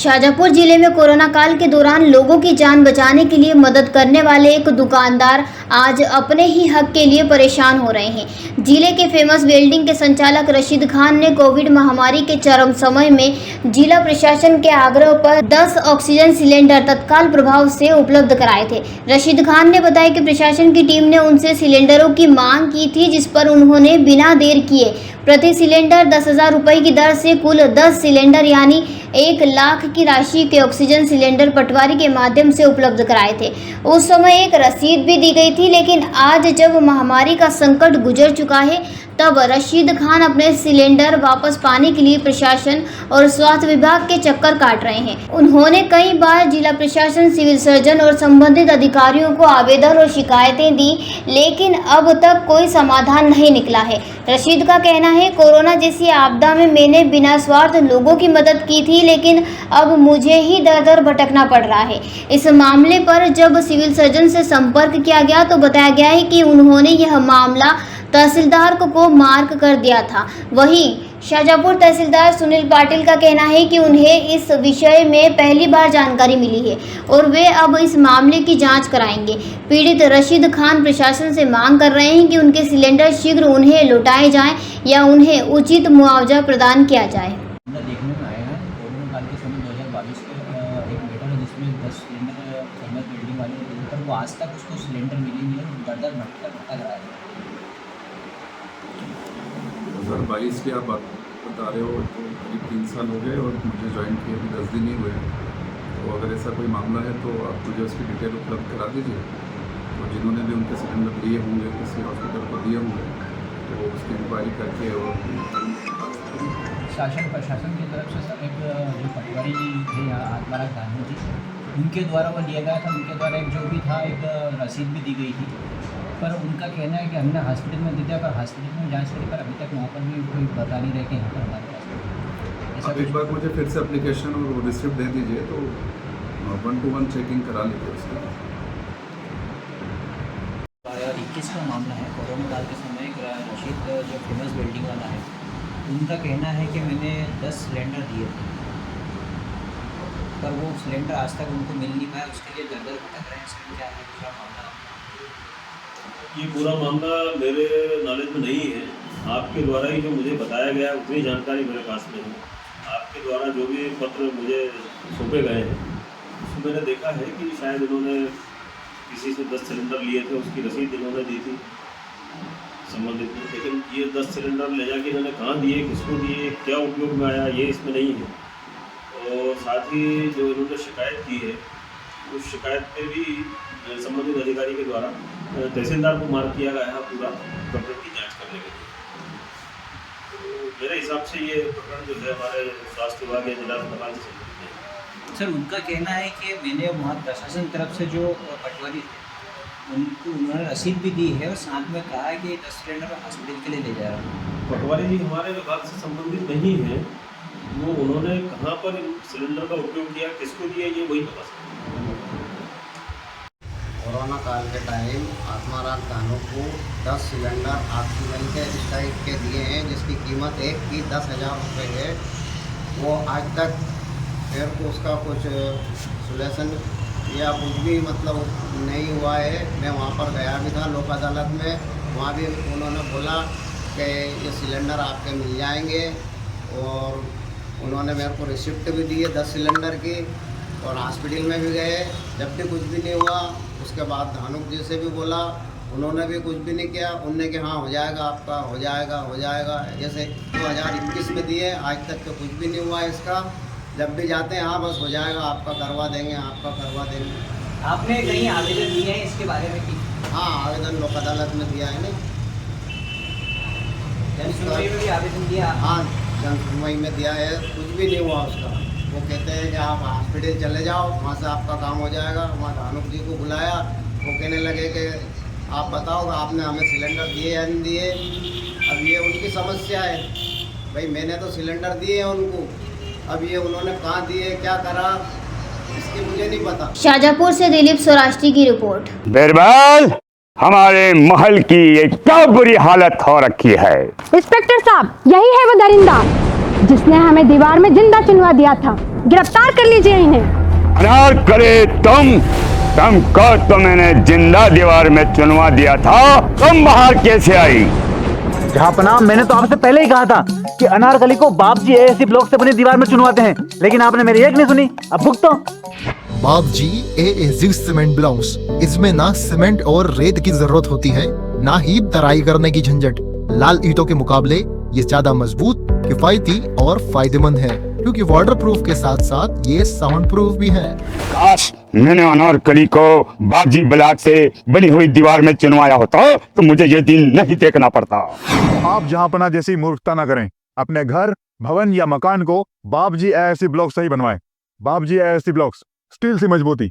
शाजापुर जिले में कोरोना काल के दौरान लोगों की जान बचाने के लिए मदद करने वाले एक दुकानदार आज अपने ही हक के लिए परेशान हो रहे हैं। जिले के फेमस वेल्डिंग के संचालक रशीद खान ने कोविड महामारी के चरम समय में जिला प्रशासन के आग्रह पर 10 ऑक्सीजन सिलेंडर तत्काल प्रभाव से उपलब्ध कराए थे। रशीद खान ने बताया कि प्रशासन की टीम ने उनसे सिलेंडरों की मांग की थी, जिस पर उन्होंने बिना देर किए प्रति सिलेंडर 10,000 रुपये की दर से कुल 10 सिलेंडर यानी 1 लाख की राशि के ऑक्सीजन सिलेंडर पटवारी के माध्यम से उपलब्ध कराए थे। उस समय एक रसीद भी दी गई थी, लेकिन आज जब महामारी का संकट गुजर चुका है तब रशीद खान अपने सिलेंडर वापस पाने के लिए प्रशासन और स्वास्थ्य विभाग के चक्कर काट रहे हैं। उन्होंने कई बार जिला प्रशासन, सिविल सर्जन और संबंधित अधिकारियों को आवेदन और शिकायतें दी, लेकिन अब तक कोई समाधान नहीं निकला है। रशीद का कहना है, कोरोना जैसी आपदा में मैंने बिना स्वार्थ लोगों की मदद की थी, लेकिन अब मुझे ही दर दर भटकना पड़ रहा है। इस मामले पर जब सिविल सर्जन से संपर्क किया गया तो बताया गया है कि उन्होंने यह मामला तहसीलदार को मार्क कर दिया था। वहीं शाजापुर तहसीलदार सुनील पाटिल का कहना है कि उन्हें इस विषय में पहली बार जानकारी मिली है और वे अब इस मामले की जांच कराएंगे। पीड़ित रशीद खान प्रशासन से मांग कर रहे हैं कि उनके सिलेंडर शीघ्र उन्हें लौटाए जाएं या उन्हें उचित मुआवजा प्रदान किया जाए। देखने में आया है कोरोना काल के समय 2022 के एक मैटर है जिसमें 10 सिलेंडर फेमस बिल्डिंग वाले पर वो आज तक उसको सिलेंडर मिली नहीं है, दर दर भटक रहा है। 2022 की आप बात बता रहे हो तो करीब 3 साल हो गए और मुझे ज्वाइन किए अभी 10 दिन ही हुए हैं। तो अगर ऐसा कोई मामला है तो आप मुझे उसकी डिटेल उपलब्ध करा दीजिए। तो जिन्होंने भी उनके सिलेंडर लिए होंगे, किसी हॉस्पिटल को दिए होंगे, तो उसकी इंक्वायरी करके और शासन प्रशासन की तरफ से सर एक जो पटवारी थे आत्माराम गांधी जी, उनके द्वारा वो लिया गया था। उनके द्वारा एक जो भी था एक रसीद भी दी गई थी, पर उनका कहना है कि हमने हॉस्पिटल में दिया, पर हॉस्पिटल में जांच करी पर अभी तक वहाँ पर भी कोई बता नहीं रहे कि यहाँ पर हमारे पास आप एक बार मुझे फिर से एप्लीकेशन और रिसिप्ट दे दीजिए तो 1-to-1 चेकिंग करा लीजिए उसकी। 21 का मामला है। कोरोना काल के समय एक रशीद जो फेमस बिल्डिंग वाला है, उनका कहना है कि मैंने 10 सिलेंडर दिए थे, पर वो सिलेंडर आज तक उनको मिल नहीं पाया। उसके लिए दर दर भटक रहे हैं। इसमें क्या है पूरा मामला? ये पूरा मामला मेरे नॉलेज में नहीं है। आपके द्वारा ही जो मुझे बताया गया उतनी जानकारी मेरे पास नहीं है। आपके द्वारा जो भी पत्र मुझे सौंपे गए हैं उसमें मैंने देखा है कि शायद इन्होंने किसी से 10 सिलेंडर लिए थे, उसकी रसीद इन्होंने दी थी संबंधित में, लेकिन ये 10 सिलेंडर ले जाके इन्होंने कहाँ दिए, किसको दिए, क्या उपयोग में आया, ये इसमें नहीं है। और साथ ही जो इन्होंने शिकायत की है उस शिकायत पे भी संबंधित अधिकारी के द्वारा तहसीलदार को मार्क किया गया है पूरा प्रकरण की जांच करने के लिए। तो मेरे हिसाब से ये प्रकरण जो है हमारे स्वास्थ्य विभाग या जिला अस्पताल से संबंधित है। सर, उनका कहना है कि मैंने वहाँ प्रशासन की तरफ से जो पटवारी थे उनको उन्होंने रसीद भी दी है और साथ में कहा है कि 10 सिलेंडर हॉस्पिटल के लिए ले जा रहा हूँ। पटवारी जी हमारे विभाग से संबंधित नहीं है, वो उन्होंने कहाँ पर सिलेंडर का उपयोग किया, किसको दिया, ये वही बता सकते हैं। कोरोना काल के टाइम आत्माराम कानू को 10 सिलेंडर ऑक्सीजन के इस टाइप के दिए हैं, जिसकी कीमत एक की 10,000 रुपये है। वो आज तक फिर को उसका कुछ सोल्यूशन या कुछ भी मतलब नहीं हुआ है। मैं वहाँ पर गया भी था लोक अदालत में, वहाँ भी उन्होंने बोला कि ये सिलेंडर आपके मिल जाएंगे और उन्होंने मेरे को रिसिप्ट भी दी है 10 सिलेंडर की। और हॉस्पिटल में भी गए, जब भी कुछ भी नहीं हुआ। उसके बाद धानुक जी से भी बोला, उन्होंने भी कुछ भी नहीं किया। उनने कि हाँ हो जाएगा, आपका हो जाएगा हो जाएगा। जैसे 2021 में दिए, आज तक तो कुछ भी नहीं हुआ इसका। जब भी जाते हैं हाँ बस हो जाएगा, आपका करवा देंगे, आपका करवा देंगे। आपने कहीं आवेदन दिए हैं इसके बारे में कि? हाँ, आवेदन लोक अदालत में दिया है। नहीं, जन सुनवाई में भी आवेदन दिया? हाँ, जन सुनवाई में दिया है, कुछ भी नहीं हुआ उसका। वो कहते हैं कि आप हॉस्पिटल चले जाओ, वहाँ से आपका काम हो जाएगा। वहाँ धानुक जी को बुलाया, वो कहने लगे कि आप बताओ आपने हमें सिलेंडर दिए या नहीं दिए। अब ये उनकी समस्या है भाई, मैंने तो सिलेंडर दिए हैं उनको, अब ये उन्होंने कहाँ दिए, क्या करा, इसकी मुझे नहीं पता। शाजापुर से दिलीप स्वराष्ट्री की रिपोर्ट। बिरबल, हमारे महल की ये क्या बुरी हालत हो रखी है। इंस्पेक्टर साहब, यही है वो दरिंदा जिसने हमें दीवार में जिंदा चुनवा दिया था। गिरफ्तार कर लीजिए इन्हें। अनार करे तुमको तो मैंने जिंदा दीवार में चुनवा दिया था, तुम बाहर कैसे आई? जहांपनाह, मैंने तो आपसे पहले ही कहा था कि अनारकली को बाप जी एएससी ब्लॉक से बनी दीवार में चुनवाते हैं, लेकिन आपने मेरी एक नहीं सुनी। अब भुगतो। बाप जी एएससी सीमेंट ब्लॉक्स, इसमें ना सीमेंट और रेत की जरूरत होती है, ना ही तराई करने की झंझट। लाल ईंटों के मुकाबले ये ज्यादा मजबूत, किफायती और फायदेमंद है, क्योंकि वाटर प्रूफ के साथ साथ ये साउंड प्रूफ भी है। काश मैंने अनारकली को बाजी ब्लॉक से बनी हुई दीवार में चुनवाया होता तो मुझे ये दिन नहीं देखना पड़ता। आप जहांपनाह जैसी मूर्खता न करें। अपने घर, भवन या मकान को बाप जी एएससी ब्लॉक से ही बनवाएं। बाप जी एएससी ब्लॉक्स, स्टील से मजबूती।